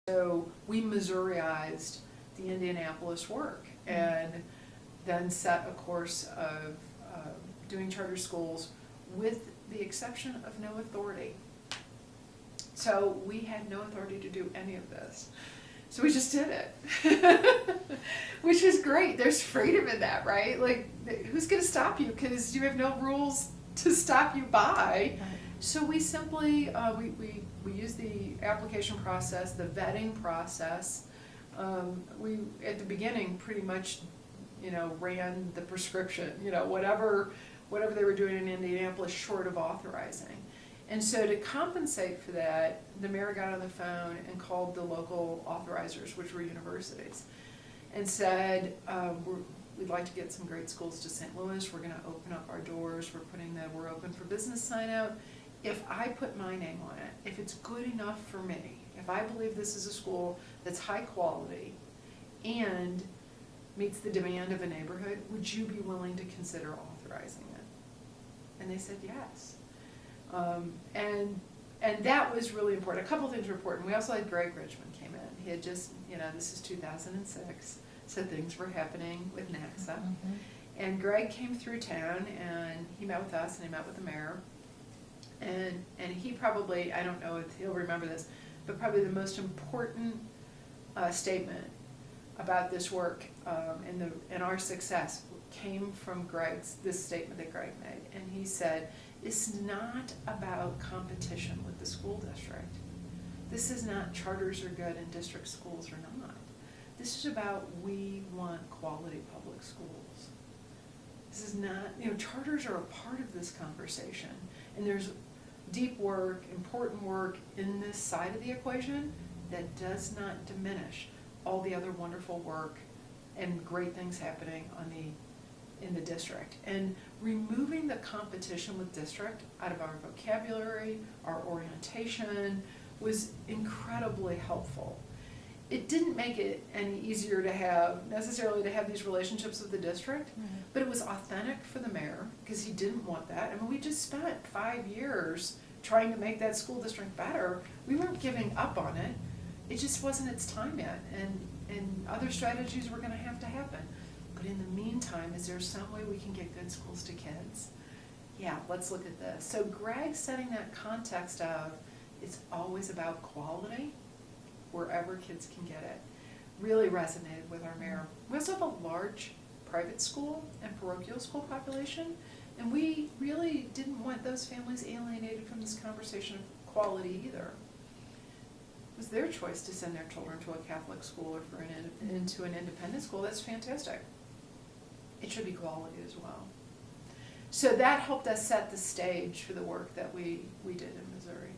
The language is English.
So we Missouriized the Indianapolis work and then set a course of doing charter schools with the exception of no authority. So we had no authority to do any of this. So we just did it, which is great. There's freedom in that, right? Like, who's going to stop you? Because you have no rules to stop you by. So we simply, we use the application process, the vetting process. We, at the beginning, pretty much, ran the prescription, whatever they were doing in Indianapolis short of authorizing. And so to compensate for that, the mayor got on the phone and called the local authorizers, which were universities, and said, we'd like to get some great schools to St. Louis. We're going to open up our doors. We're putting the "We're open for business" sign out. If I put my name on it, if it's good enough for me, if I believe this is a school that's high quality and meets the demand of a neighborhood, would you be willing to consider authorizing it? And they said yes. And that was really important. A couple things were important. We also had Greg Richmond came in. He had just, this is 2006, so things were happening with NACSA. Mm-hmm. And Greg came through town and he met with us and he met with the mayor. And he probably, I don't know if he'll remember this, but probably the most important statement about this work and our success came from this statement that Greg made. And he said, it's not about competition with the school district. This is not charters are good and district schools are not. This is about we want quality public schools. This is not, charters are a part of this conversation. And there's deep work, important work in this side of the equation that does not diminish all the other wonderful work and great things happening in the district. And removing the competition with district out of our vocabulary, our orientation, was incredibly helpful. It didn't make it any easier necessarily to have these relationships with the district, but it was authentic for the mayor because he didn't want that. I mean, we just spent 5 years trying to make that school district better. We weren't giving up on it. It just wasn't its time yet, and other strategies were going to have to happen. But in the meantime, is there some way we can get good schools to kids? Yeah, let's look at this. So Greg setting that context of it's always about quality wherever kids can get it really resonated with our mayor. We also have a large private school and parochial school population, and we really didn't want those families alienated from this conversation of quality either. It was their choice to send their children to a Catholic school or into an independent school. That's fantastic. It should be quality as well. So that helped us set the stage for the work that we did in Missouri.